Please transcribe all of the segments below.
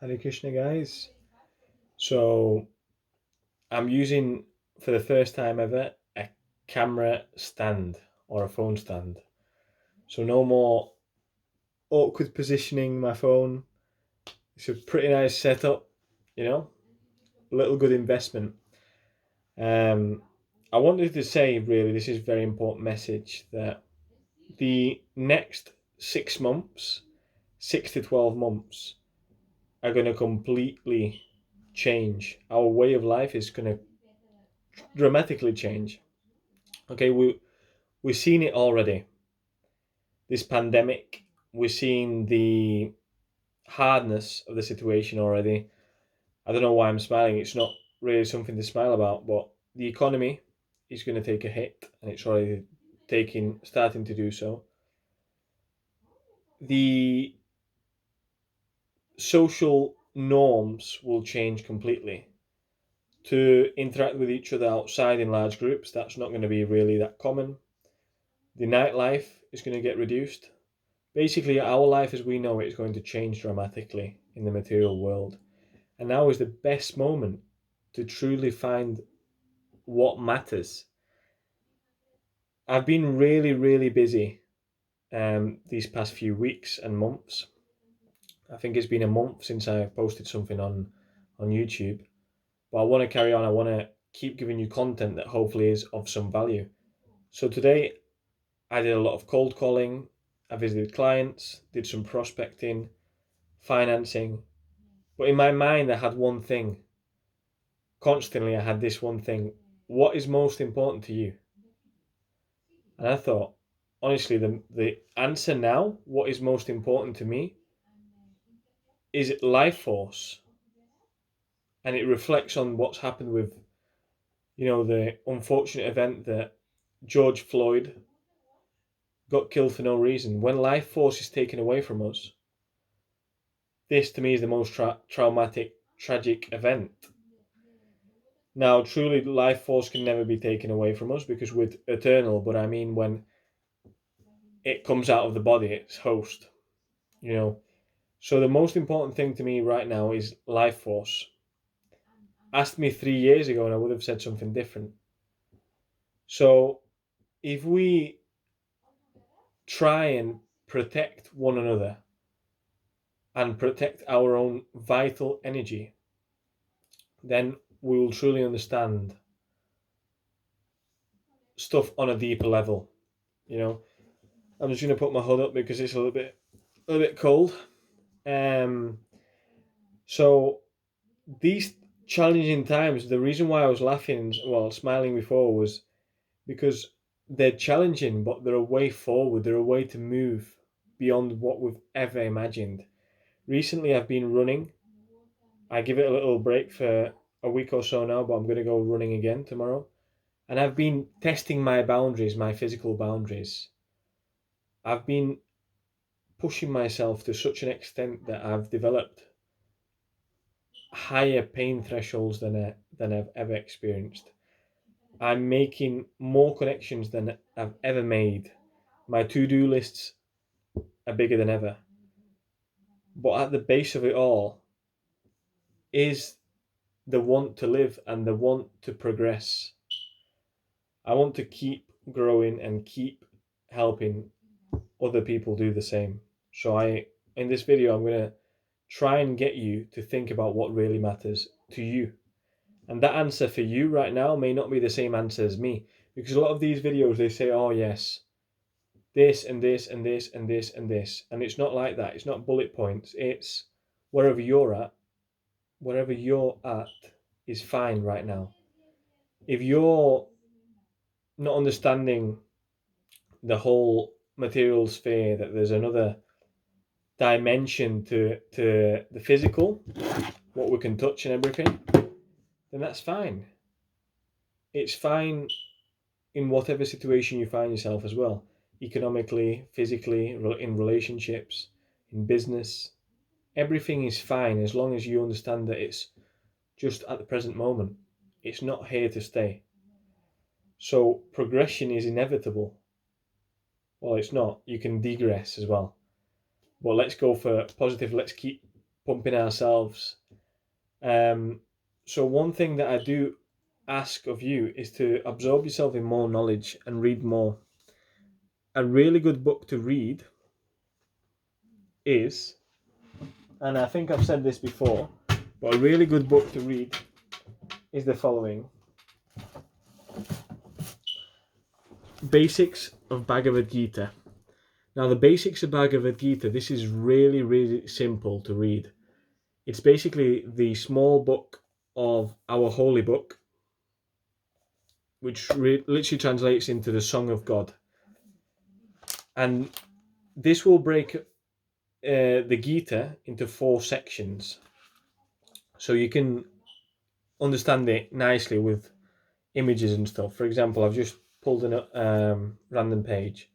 Hare Krishna, guys. So I'm using for the first time ever a camera stand or a phone stand. So no more awkward positioning my phone. It's a pretty nice setup, you know, a little good investment. Um, I wanted to say really this is a very important message that the next 6 months, 6 to 12 months, are going to completely change. Our way of life is going to dramatically change. Okay, we've seen it already. This pandemic, we're seeing the hardness of the situation already. I don't know why I'm smiling. It's not really something to smile about, but the economy is going to take a hit, and it's already starting to do so. The social norms will change completely. To interact with each other outside in large groups, that's not going to be really that common. The nightlife is going to get reduced. Basically, our life as we know it is going to change dramatically in the material world. And now is the best moment to truly find what matters. I've been really, really busy these past few weeks and months. I think it's been a month since I posted something on YouTube. But I want to carry on. I want to keep giving you content that hopefully is of some value. So today I did a lot of cold calling. I visited clients, did some prospecting, financing. But in my mind, I had one thing. Constantly, I had this one thing. What is most important to you? And I thought, honestly, the answer now, what is most important to me, is life force. And it reflects on what's happened with, the unfortunate event that George Floyd got killed for no reason. When life force is taken away from us, this to me is the most traumatic, tragic event. Now, truly, life force can never be taken away from us because we're eternal. But I mean, when it comes out of the body, its host, you know. So the most important thing to me right now is life force. Asked me 3 years ago, and I would have said something different. So if we try and protect one another and protect our own vital energy, then we will truly understand stuff on a deeper level. You know, I'm just gonna put my hood up because it's a little bit cold. Um, so these challenging times, the reason why I was laughing, well, smiling before, was because they're challenging, but they're a way forward. They're a way to move beyond what we've ever imagined. Recently, I've been running. I give it a little break for a week or so now, but I'm going to go running again tomorrow. And I've been testing my boundaries, my physical boundaries. I've been pushing myself to such an extent that I've developed higher pain thresholds than I've ever experienced. I'm making more connections than I've ever made. My to-do lists are bigger than ever. But at the base of it all is the want to live and the want to progress. I want to keep growing and keep helping other people do the same. So in this video, I'm going to try and get you to think about what really matters to you. And that answer for you right now may not be the same answer as me, because a lot of these videos, they say, oh yes, this and this and this and this and this. And it's not like that. It's not bullet points. It's wherever you're at, wherever you're at is fine right now. If you're not understanding the whole material sphere, that there's another dimension to the physical, what we can touch and everything, then that's fine. It's fine in whatever situation you find yourself as well, economically, physically, in relationships, in business. Everything is fine as long as you understand that it's just at the present moment. It's not here to stay. So progression is inevitable. Well, it's not. You can digress as well. But let's go for positive. Let's keep pumping ourselves. So one thing that I do ask of you is to absorb yourself in more knowledge and read more. A really good book to read is, and I think I've said this before, but a really good book to read is the following: Basics of Bhagavad Gita. Now, the Basics of Bhagavad Gita, this is really, really simple to read. It's basically the small book of our holy book, which literally translates into the Song of God. And this will break the Gita into 4 sections, so you can understand it nicely with images and stuff. For example, I've just pulled a random page.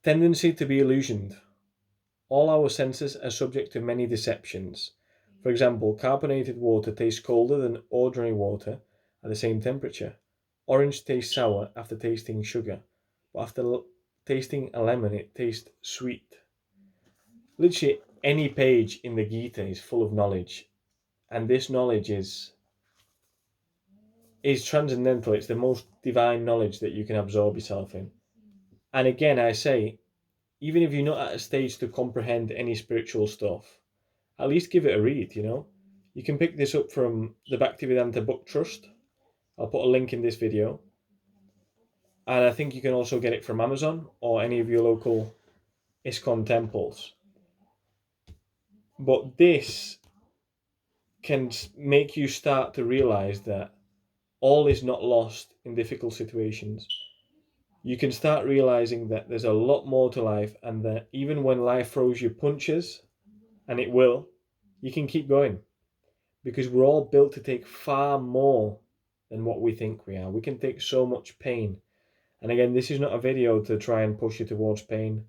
Tendency to be illusioned. All our senses are subject to many deceptions. For example, carbonated water tastes colder than ordinary water at the same temperature. Orange tastes sour after tasting sugar, but after tasting a lemon, it tastes sweet. Literally, any page in the Gita is full of knowledge, and this knowledge is transcendental. It's the most divine knowledge that you can absorb yourself in. And again, I say, even if you're not at a stage to comprehend any spiritual stuff, at least give it a read, you know. You can pick this up from the Bhaktivedanta Book Trust. I'll put a link in this video. And I think you can also get it from Amazon or any of your local ISKCON temples. But this can make you start to realize that all is not lost in difficult situations. You can start realizing that there's a lot more to life, and that even when life throws you punches, and it will, you can keep going, because we're all built to take far more than what we think we are. We can take so much pain. And again, this is not a video to try and push you towards pain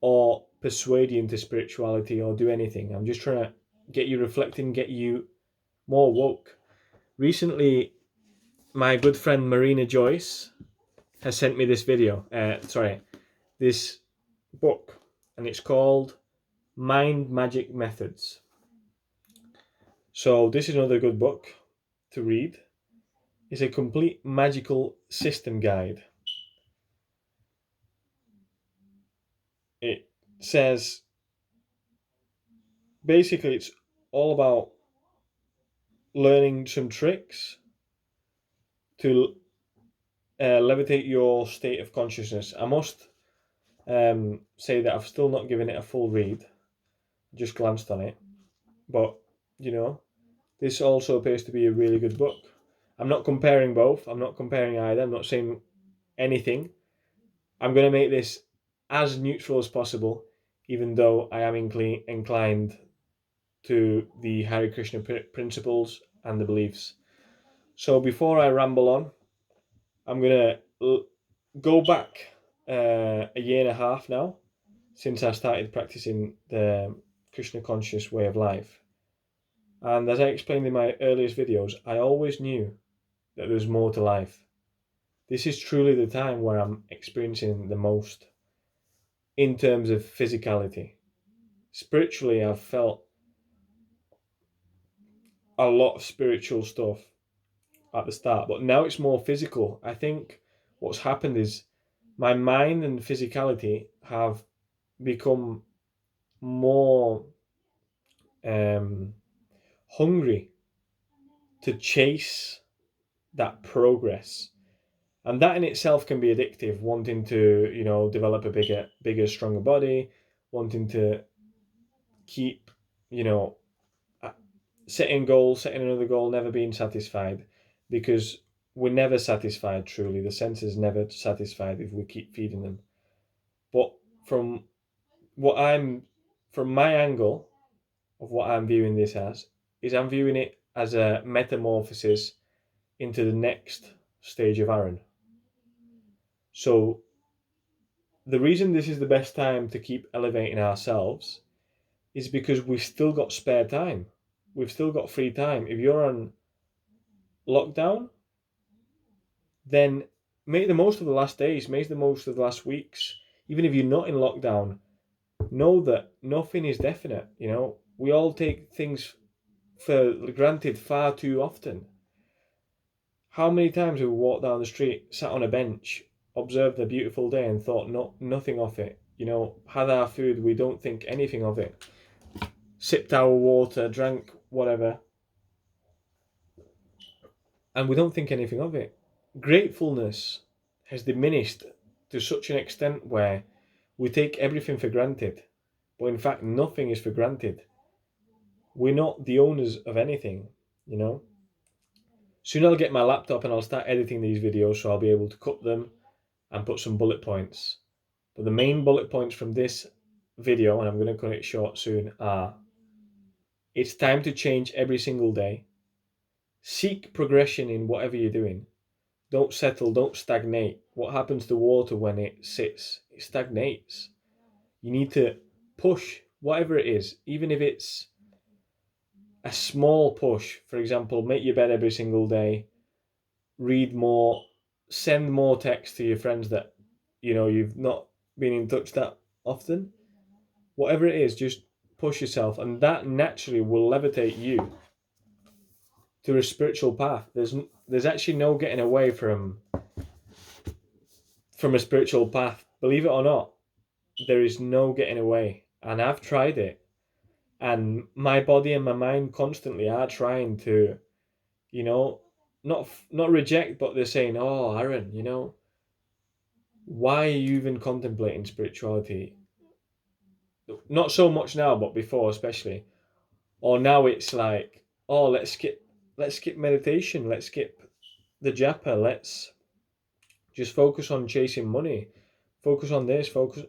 or persuade you into spirituality or do anything. I'm just trying to get you reflecting, get you more woke. Recently, my good friend Marina Joyce has sent me this this book, and it's called Mind Magic Methods. So this is another good book to read. It's a complete magical system guide. It says, basically, it's all about learning some tricks to levitate your state of consciousness. I must say that I've still not given it a full read. Just glanced on it. But, you know, this also appears to be a really good book. I'm not comparing both. I'm not comparing either. I'm not saying anything. I'm going to make this as neutral as possible, even though I am inclined to the Hare Krishna principles and the beliefs. So before I ramble on, I'm going to go back a year and a half now since I started practicing the Krishna conscious way of life. And as I explained in my earliest videos, I always knew that there was more to life. This is truly the time where I'm experiencing the most in terms of physicality. Spiritually, I've felt a lot of spiritual stuff at the start, but now it's more physical. I think what's happened is my mind and physicality have become more hungry to chase that progress, and that in itself can be addictive. Wanting to, you know, develop a bigger, stronger body, wanting to keep, you know, setting another goal, never being satisfied, because we're never satisfied truly. The senses never satisfied if we keep feeding them. But from from my angle of what I'm viewing this as, is I'm viewing it as a metamorphosis into the next stage of Aaron. So the reason this is the best time to keep elevating ourselves is because we've still got spare time. We've still got free time. If you're on lockdown, then make the most of the last days, make the most of the last weeks. Even if you're not in lockdown, know that nothing is definite. We all take things for granted far too often. How many times have we walked down the street, sat on a bench, observed a beautiful day, and thought nothing of it? Had our food, we don't think anything of it. Sipped our water, drank whatever, and we don't think anything of it. Gratefulness has diminished to such an extent where we take everything for granted, but in fact, nothing is for granted. We're not the owners of anything, you know. Soon I'll get my laptop and I'll start editing these videos so I'll be able to cut them and put some bullet points. But the main bullet points from this video, and I'm going to cut it short soon, are: it's time to change every single day. Seek progression in whatever you're doing. Don't settle, don't stagnate. What happens to water when it sits? It stagnates. You need to push whatever it is, even if it's a small push. For example, make your bed every single day, read more, send more text to your friends that you've not been in touch that often. Whatever it is, just push yourself, and that naturally will levitate you to a spiritual path. There's actually no getting away from a spiritual path. Believe it or not, there is no getting away. And I've tried it, and my body and my mind constantly are trying to, not reject, but they're saying, "Oh, Aaron, why are you even contemplating spirituality?" Not so much now, but before especially. Or now it's like, "Oh, let's skip meditation, let's skip the japa, let's just focus on chasing money, focus on this, focus."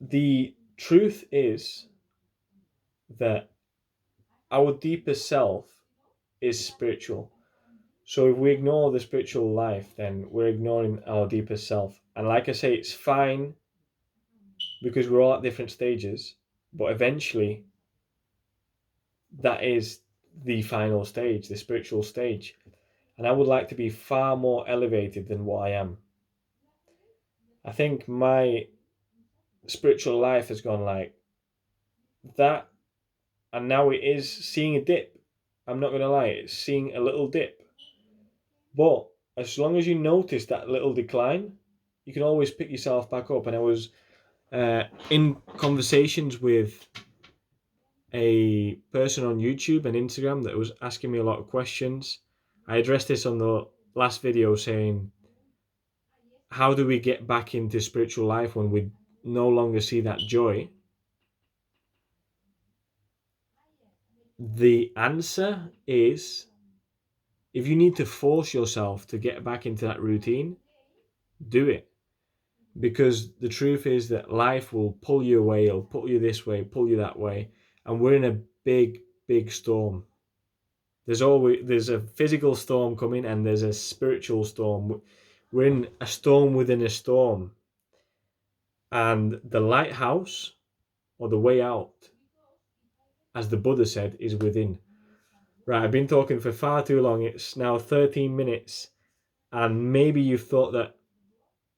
The truth is that our deepest self is spiritual. So if we ignore the spiritual life, then we're ignoring our deepest self. And like I say, it's fine because we're all at different stages, but eventually that is the final stage, the spiritual stage. And I would like to be far more elevated than what I am. I think my spiritual life has gone like that, and now it is seeing a dip. I'm not going to lie, it's seeing a little dip. But as long as you notice that little decline, you can always pick yourself back up. And I was in conversations with a person on YouTube and Instagram that was asking me a lot of questions. I addressed this on the last video, saying, how do we get back into spiritual life when we no longer see that joy? The answer is, if you need to force yourself to get back into that routine, do it. Because the truth is that life will pull you away, it'll pull you this way, pull you that way, and we're in a big storm. There's a physical storm coming, and there's a spiritual storm. We're in a storm within a storm, and the lighthouse, or the way out, as the Buddha said, is within. Right, I've been talking for far too long. It's now 13 minutes, and maybe you've thought that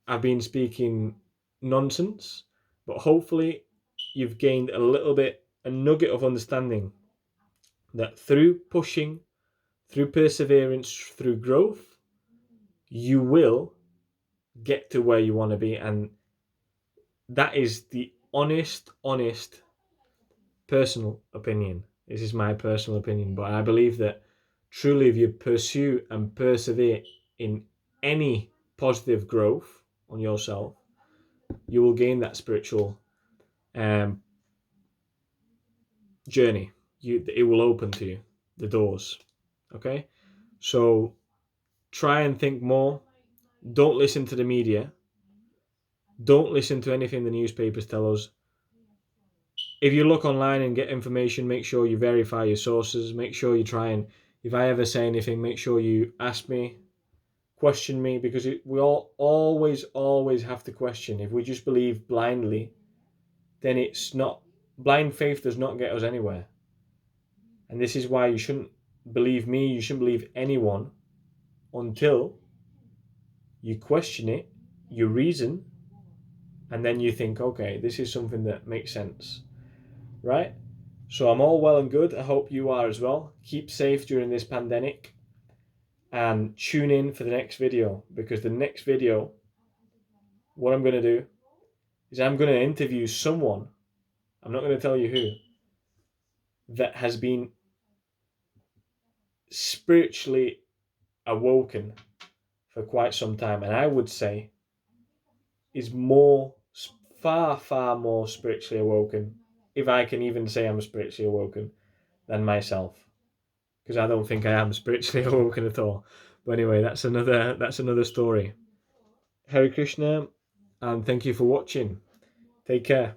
I've been speaking nonsense, but hopefully you've gained a nugget of understanding that through pushing, through perseverance, through growth, you will get to where you want to be. And that is the honest personal opinion. This is my personal opinion, but I believe that truly, if you pursue and persevere in any positive growth on yourself, you will gain that spiritual journey. It will open to you the doors. Okay, so try and think more. Don't listen to the media. Don't listen to anything the newspapers tell us. If you look online and get information, make sure you verify your sources. Make sure you try and, if I ever say anything, make sure you ask me, question me, because we all always have to question. If we just believe blindly, then it's not. Blind faith does not get us anywhere. And this is why you shouldn't believe me, you shouldn't believe anyone until you question it, you reason, And then you think, okay, this is something that makes sense, right? So I'm all well and good. I hope you are as well. Keep safe during this pandemic and tune in for the next video, because the next video, what I'm going to do is I'm going to interview someone, I'm not going to tell you who, that has been spiritually awoken for quite some time, and I would say is more, far more spiritually awoken, if I can even say I'm spiritually awoken, than myself, because I don't think I am spiritually awoken at all. But anyway, that's another story. Hare Krishna, and thank you for watching. Take care.